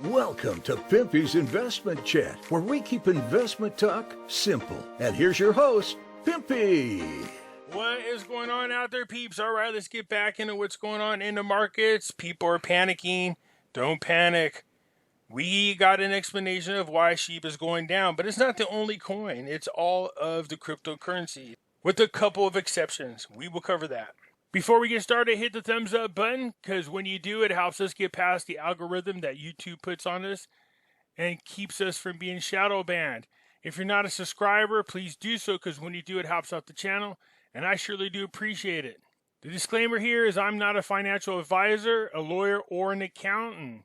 Welcome to Pimpy's Investment Chat, where we keep investment talk simple. And here's your host, Pimpy. What is going on out there, peeps? All right, let's get back into what's going on in the markets. People are panicking. Don't panic. We got an explanation of why SHIB is going down, but it's not the only coin. It's all of the cryptocurrency, with a couple of exceptions. We will cover that. Before we get started, hit the thumbs up button, because when you do, it helps us get past the algorithm that YouTube puts on us and keeps us from being shadow banned. If you're not a subscriber, please do so, because when you do, it helps out the channel, and I surely do appreciate it. The disclaimer here is I'm not a financial advisor, a lawyer, or an accountant.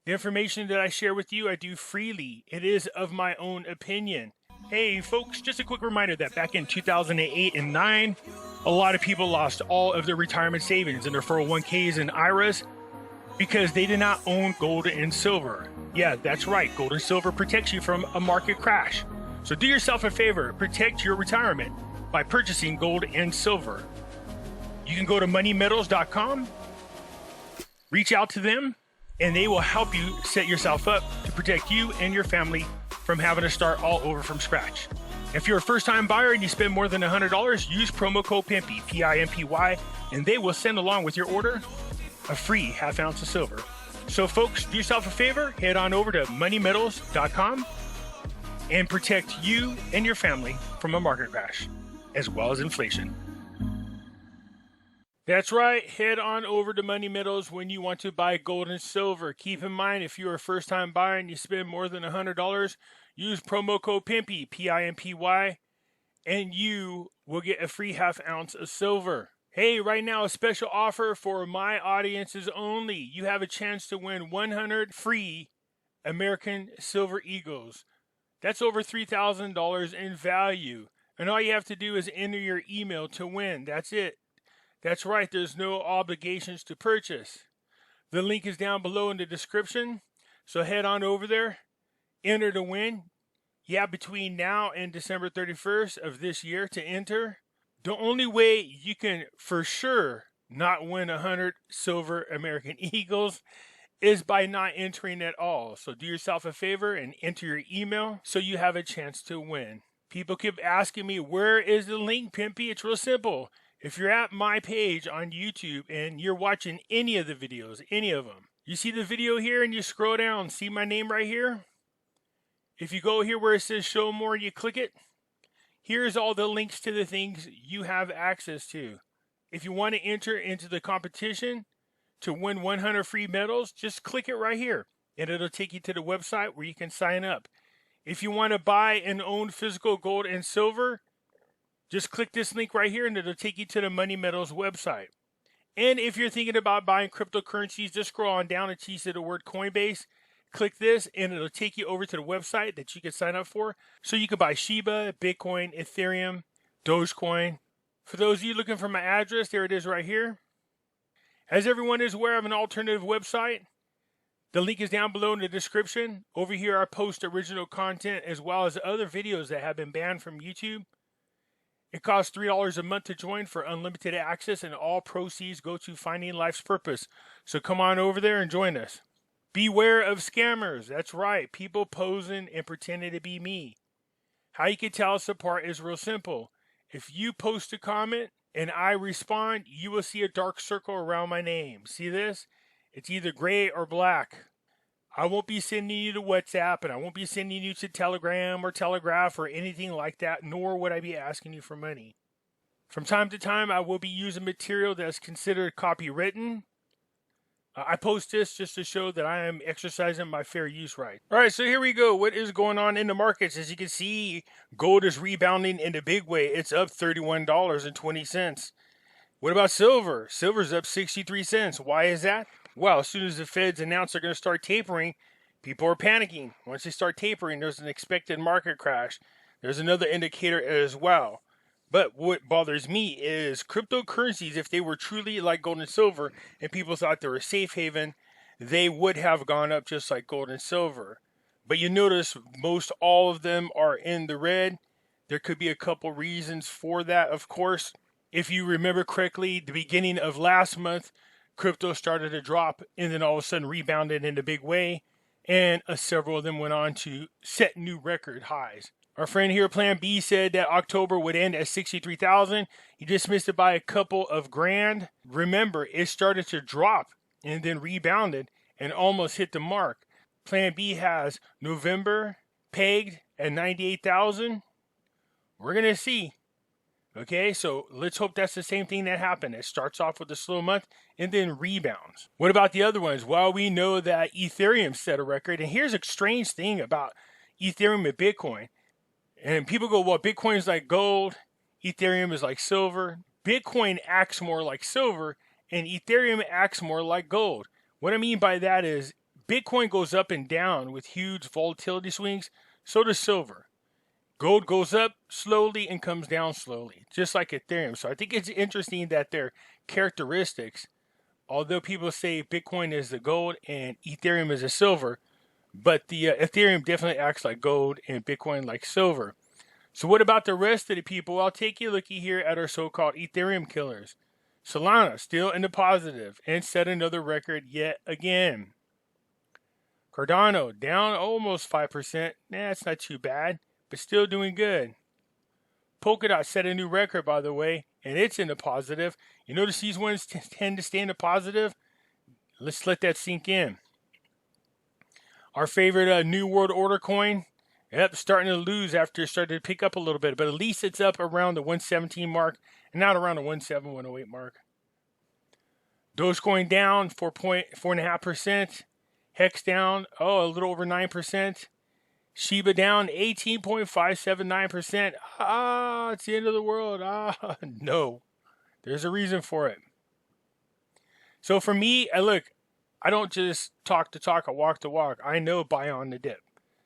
The information that I share with you, I do freely. It is of my own opinion. Hey folks, just a quick reminder that back in 2008 and 9, a lot of people lost all of their retirement savings in their 401ks and IRAs because they did not own gold and silver. Yeah, that's right. Gold and silver protects you from a market crash. So do yourself a favor, protect your retirement by purchasing gold and silver. You can go to moneymetals.com, reach out to them, and they will help you set yourself up to protect you and your family from having to start all over from scratch. If you're a first-time buyer and you spend more than $100, use promo code Pimpy, P-I-M-P-Y, and they will send along with your order a free half ounce of silver. So folks, do yourself a favor, head on over to moneymetals.com and protect you and your family from a market crash, as well as inflation. That's right, head on over to Money Metals when you want to buy gold and silver. Keep in mind, if you're a first-time buyer and you spend more than $100, use promo code Pimpy, P-I-M-P-Y, and you will get a free half ounce of silver. Hey, right now, a special offer for my audiences only. You have a chance to win 100 free American Silver Eagles. That's over $3,000 in value. And all you have to do is enter your email to win. That's it. That's right, there's no obligations to purchase. The link is down below in the description, so head on over there, enter to win. Yeah, between now and December 31st of this year to enter. The only way you can for sure not win 100 silver American Eagles is by not entering at all. So do yourself a favor and enter your email so you have a chance to win. People keep asking me, where is the link, Pimpy? It's real simple. If you're at my page on YouTube and you're watching any of the videos, any of them, you see the video here and you scroll down, see my name right here? If you go here where it says show more and you click it, here's all the links to the things you have access to. If you want to enter into the competition to win 100 free medals, just click it right here and it'll take you to the website where you can sign up. If you want to buy and own physical gold and silver, just click this link right here and it'll take you to the Money Metals website. And if you're thinking about buying cryptocurrencies, just scroll on down and you see the word Coinbase. Click this and it'll take you over to the website that you can sign up for. So you can buy Shiba, Bitcoin, Ethereum, Dogecoin. For those of you looking for my address, there it is right here. As everyone is aware of an alternative website, the link is down below in the description. Over here I post original content as well as other videos that have been banned from YouTube. It costs $3 a month to join for unlimited access, and all proceeds go to finding life's purpose. So come on over there and join us. Beware of scammers. That's right, people posing and pretending to be me. How you can tell us apart is real simple. If you post a comment and I respond, you will see a dark circle around my name. See this? It's either gray or black. I won't be sending you to WhatsApp, and I won't be sending you to Telegram or Telegraph or anything like that, nor would I be asking you for money. From time to time, I will be using material that's considered copywritten. I post this just to show that I am exercising my fair use right. All right, so here we go. What is going on in the markets? As you can see, gold is rebounding in a big way. It's up $31.20. What about silver? Silver's up 63 cents. Why is that? Well, as soon as the Feds announce they're going to start tapering, people are panicking. Once they start tapering, there's an expected market crash. There's another indicator as well. But what bothers me is cryptocurrencies, if they were truly like gold and silver and people thought they were a safe haven, they would have gone up just like gold and silver. But you notice most all of them are in the red. There could be a couple reasons for that, of course. If you remember correctly, the beginning of last month, crypto started to drop and then all of a sudden rebounded in a big way. and several of them went on to set new record highs. Our friend here, Plan B, said that October would end at 63,000. He just missed it by a couple of grand. Remember, it started to drop and then rebounded and almost hit the mark. Plan B has November pegged at 98,000. We're going to see. Okay, so let's hope that's the same thing that happened. It starts off with a slow month and then rebounds. What about the other ones? Well, we know that Ethereum set a record. And here's a strange thing about Ethereum and Bitcoin. And people go, well, Bitcoin is like gold, Ethereum is like silver. Bitcoin acts more like silver, and Ethereum acts more like gold. What I mean by that is Bitcoin goes up and down with huge volatility swings, so does silver. Gold goes up slowly and comes down slowly, just like Ethereum. So I think it's interesting that their characteristics, although people say Bitcoin is the gold and Ethereum is the silver, but the Ethereum definitely acts like gold and Bitcoin like silver. So what about the rest of the people? I'll take you a looky here at our so-called Ethereum killers. Solana still in the positive and set another record yet again. Cardano down almost 5%. That's not too bad, but still doing good. Polkadot set a new record, by the way, and it's in the positive. You notice these ones tend to stay in the positive? Let's let that sink in. Our favorite New World Order coin, starting to lose after it started to pick up a little bit, but at least it's up around the 117 mark and not around the 107, 108 mark. Dogecoin down 4.5%. Hex down, a little over 9%. Shiba down 18.579%. It's the end of the world. No. There's a reason for it. So for me, I don't just talk the talk, I walk the walk. I know buy on the dip.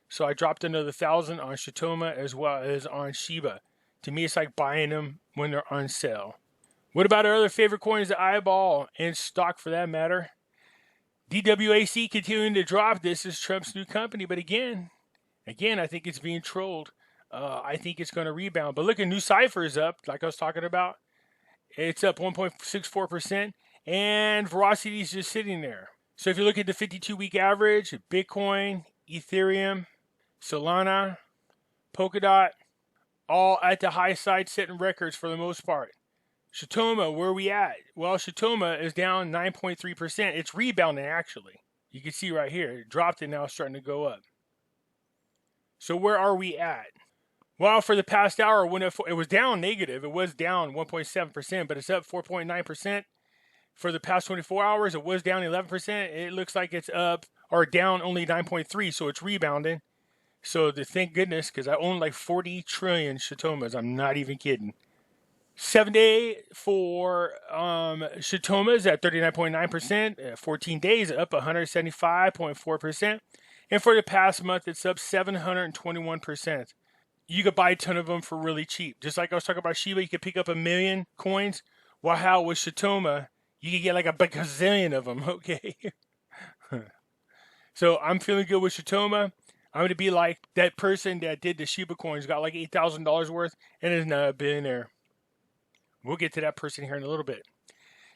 So I dropped another 1,000 on Shitoma as well as on Shiba. To me, it's like buying them when they're on sale. What about our other favorite coins, the eyeball and stock for that matter? DWAC continuing to drop. This is Trump's new company. But again, I think it's being trolled. I think it's going to rebound. But look, a new Cypher is up, like I was talking about. It's up 1.64%. And Velocity is just sitting there. So if you look at the 52-week average, Bitcoin, Ethereum, Solana, Polkadot, all at the high side setting records for the most part. Shitoma, where are we at? Well, Shitoma is down 9.3%. It's rebounding, actually. You can see right here. It dropped and now it's starting to go up. So where are we at? Well, for the past hour, when it was down negative, it was down 1.7%, but it's up 4.9%. For the past 24 hours, it was down 11%. It looks like it's up or down only 9.3%, so it's rebounding. So thank goodness, because I own like 40 trillion Shitomas. I'm not even kidding. 7-day for Shitomas at 39.9%. 14 days up 175.4%. And for the past month, it's up 721%. You could buy a ton of them for really cheap. Just like I was talking about Shiba, you could pick up 1 million coins. Well, how with Shitoma, you could get like a bazillion of them, okay? So I'm feeling good with Shitoma. I'm going to be like that person that did the Shiba coins, got like $8,000 worth, and is now a billionaire. We'll get to that person here in a little bit.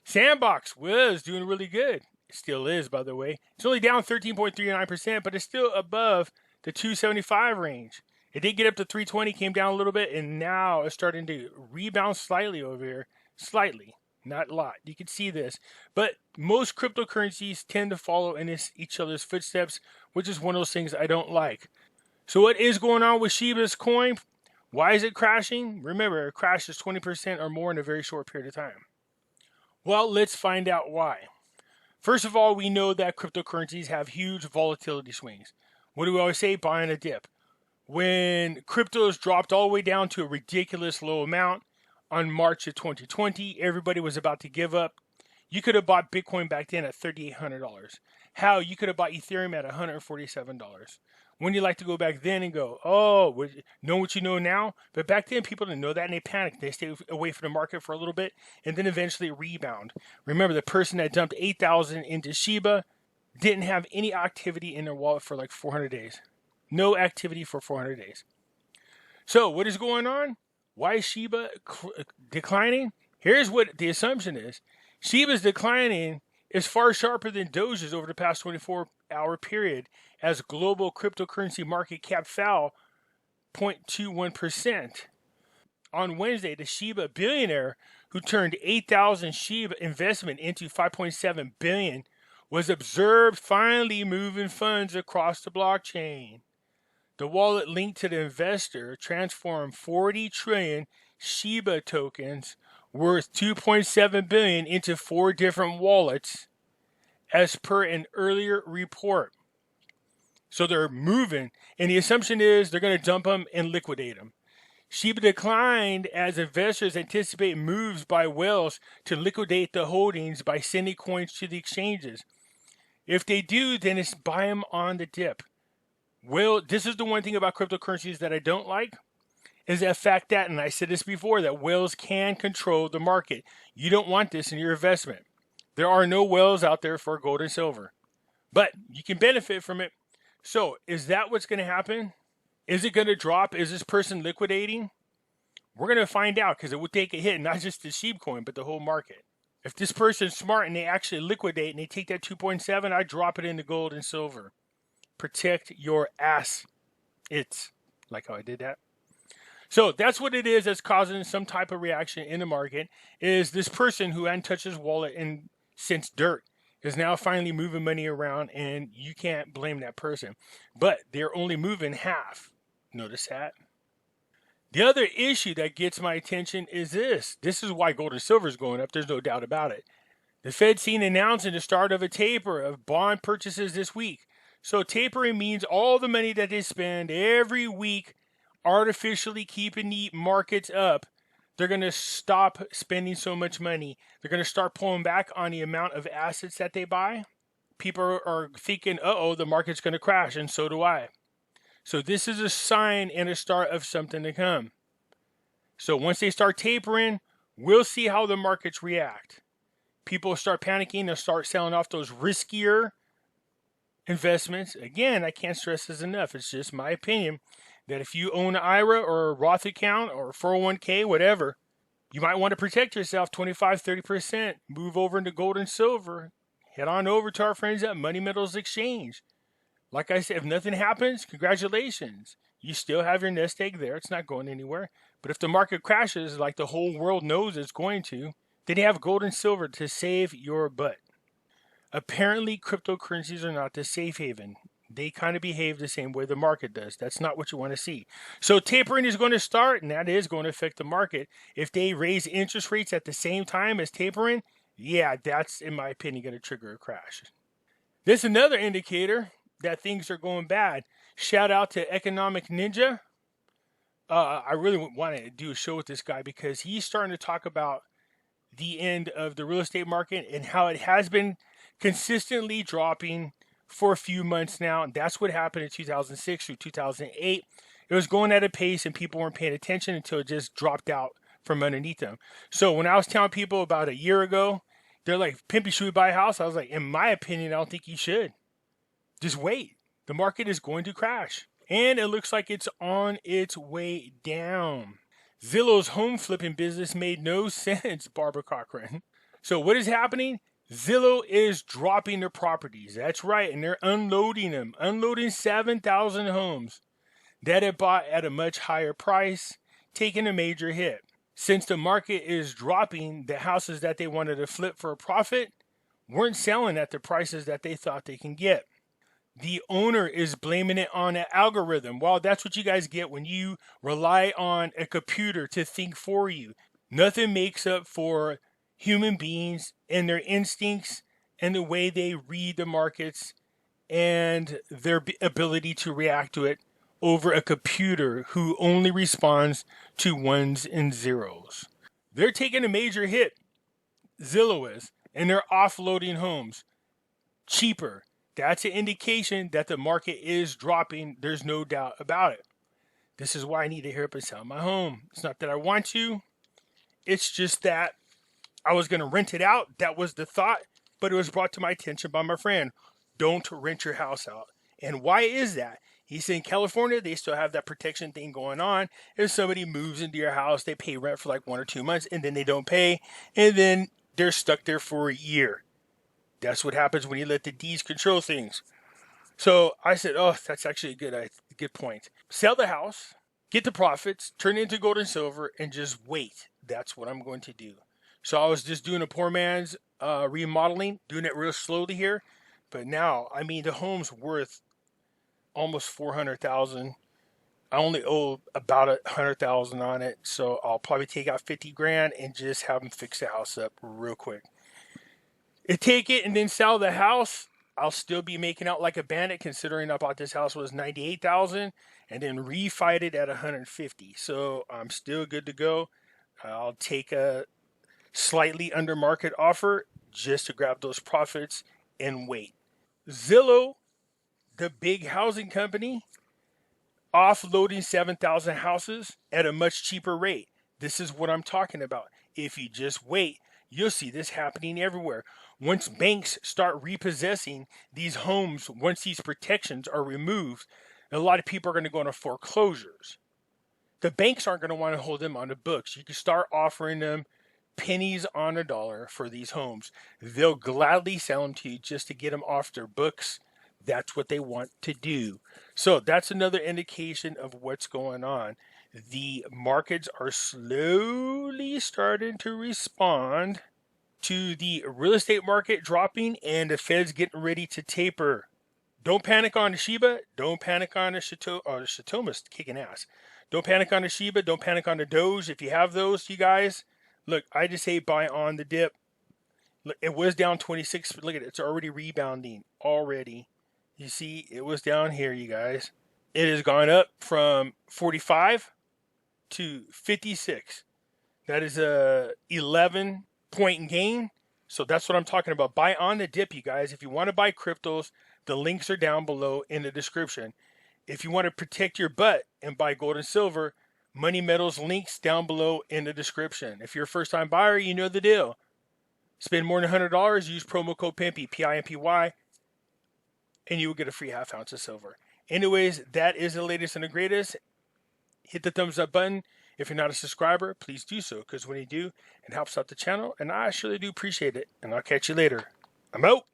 Sandbox was doing really good. It still is, by the way. It's only down 13.39%, but it's still above the 275 range. It did get up to 320, came down a little bit, and now it's starting to rebound slightly over here. Slightly, not a lot. You can see this. But most cryptocurrencies tend to follow in each other's footsteps, which is one of those things I don't like. So what is going on with Shiba's coin? Why is it crashing? Remember, it crashes 20% or more in a very short period of time. Well, let's find out why. First of all, we know that cryptocurrencies have huge volatility swings. What do we always say? Buy on a dip. When cryptos dropped all the way down to a ridiculous low amount on March of 2020, everybody was about to give up. You could have bought Bitcoin back then at $3,800. How? You could have bought Ethereum at $147. Wouldn't you like to go back then and go, know what you know now? But back then, people didn't know that, and they panicked. They stayed away from the market for a little bit, and then eventually rebound. Remember, the person that dumped $8,000 into Shiba didn't have any activity in their wallet for like 400 days. No activity for 400 days. So what is going on? Why is Shiba declining? Here's what the assumption is. Shiba's declining is far sharper than Doge's over the past 24-hour period, as global cryptocurrency market cap fell 0.21%. On Wednesday, the Shiba billionaire who turned 8,000 Shiba investment into 5.7 billion was observed finally moving funds across the blockchain. The wallet linked to the investor transformed 40 trillion Shiba tokens worth 2.7 billion into 4 different wallets, as per an earlier report. So they're moving, and the assumption is they're going to dump them and liquidate them. Shiba declined as investors anticipate moves by whales to liquidate the holdings by sending coins to the exchanges. If they do, then it's buy them on the dip. Well, this is the one thing about cryptocurrencies that I don't like, is the fact that, and I said this before, that whales can control the market. You don't want this in your investment. There are no whales out there for gold and silver, but you can benefit from it. So is that what's going to happen? Is it going to drop? Is this person liquidating? We're going to find out, because it would take a hit, not just the Sheep coin, but the whole market. If this person's smart and they actually liquidate and they take that 2.7, I drop it into gold and silver. Protect your ass. It's like how I did that. So that's what it is that's causing some type of reaction in the market, is this person who hadn't touched his wallet and since dirt is now finally moving money around, and you can't blame that person. But they're only moving half. Notice that? The other issue that gets my attention is this. This is why gold and silver is going up. There's no doubt about it. The Fed seen announcing the start of a taper of bond purchases this week. So tapering means all the money that they spend every week artificially keeping the markets up. They're going to stop spending so much money. They're going to start pulling back on the amount of assets that they buy. People are thinking, uh-oh, the market's going to crash, and so do I. So this is a sign and a start of something to come. So once they start tapering, we'll see how the markets react. People start panicking. They'll start selling off those riskier investments. Again, I can't stress this enough. It's just my opinion that if you own an IRA or a Roth account or 401k, whatever, you might want to protect yourself 25-30%. Move over into gold and silver. Head on over to our friends at Money Metals Exchange. Like I said, if nothing happens, congratulations. You still have your nest egg there. It's not going anywhere. But if the market crashes like the whole world knows it's going to, then you have gold and silver to save your butt. Apparently, cryptocurrencies are not the safe haven. They kind of behave the same way the market does. That's not what you want to see. So tapering is going to start, and that is going to affect the market. If they raise interest rates at the same time as tapering, yeah, that's, in my opinion, going to trigger a crash. This is another indicator that things are going bad. Shout out to Economic Ninja. I really want to do a show with this guy because he's starting to talk about the end of the real estate market and how it has been consistently dropping for a few months now. And that's what happened in 2006 through 2008. It was going at a pace and people weren't paying attention until it just dropped out from underneath them. So when I was telling people about a year ago, they're like, Pimpy, should we buy a house? I was like, in my opinion, I don't think you should. Just wait. The market is going to crash. And it looks like it's on its way down. Zillow's home flipping business made no sense, Barbara Cochran. So what is happening? Zillow is dropping their properties. That's right. And they're unloading them. Unloading 7,000 homes that had bought at a much higher price, taking a major hit. Since the market is dropping, the houses that they wanted to flip for a profit weren't selling at the prices that they thought they can get. The owner is blaming it on an algorithm. Well, that's what you guys get when you rely on a computer to think for you. Nothing makes up for human beings and their instincts and the way they read the markets and their ability to react to it over a computer who only responds to ones and zeros. They're taking a major hit, Zillow is, and they're offloading homes cheaper. That's an indication that the market is dropping. There's no doubt about it. This is why I need to hurry up and sell my home. It's not that I want to. It's just that I was going to rent it out. That was the thought, but it was brought to my attention by my friend. Don't rent your house out. And why is that? He said in California, they still have that protection thing going on. If somebody moves into your house, they pay rent for like 1 or 2 months, and then they don't pay, and then they're stuck there for a year. That's what happens when you let the D's control things. So I said, oh, that's actually a good point. Sell the house, get the profits, turn it into gold and silver, and just wait. That's what I'm going to do. So I was just doing a poor man's remodeling, doing it real slowly here. But now, I mean, the home's worth almost $400,000. I only owe about $100,000 on it, so I'll probably take out $50,000 and just have them fix the house up real quick. Take it and then sell the house. I'll still be making out like a bandit, considering I bought this house was $98,000 and then refied it at $150,000. So I'm still good to go. I'll take a slightly under market offer just to grab those profits and wait. Zillow, the big housing company, offloading 7,000 houses at a much cheaper rate. This is what I'm talking about. If you just wait, you'll see this happening everywhere. Once banks start repossessing these homes, once these protections are removed, a lot of people are going to go into foreclosures. The banks aren't going to want to hold them on the books. You can start offering them pennies on a dollar for these homes. They'll gladly sell them to you just to get them off their books. That's what they want to do. So that's another indication of what's going on. The markets are slowly starting to respond to the real estate market dropping and the Fed's getting ready to taper. Don't panic on the Shiba. Don't panic on the Shitoma's kicking ass. Don't panic on the Shiba. Don't panic on the Doge. If you have those, you guys, look, I just say buy on the dip. Look, it was down 26. Look at it. It's already rebounding already. You see, it was down here, you guys. It has gone up from 45 to 56. That is a 11-point gain. So that's what I'm talking about. Buy on the dip, you guys. If you want to buy cryptos, the links are down below in the description. If you want to protect your butt and buy gold and silver, Money Metals links down below in the description. If you're a first-time buyer, you know the deal. Spend more than $100, use promo code Pimpy, P-I-M-P-Y, and you will get a free half ounce of silver. Anyways, that is the latest and the greatest. Hit the thumbs up button. If you're not a subscriber, please do so, because when you do, it helps out the channel, and I surely do appreciate it. And I'll catch you later. I'm out.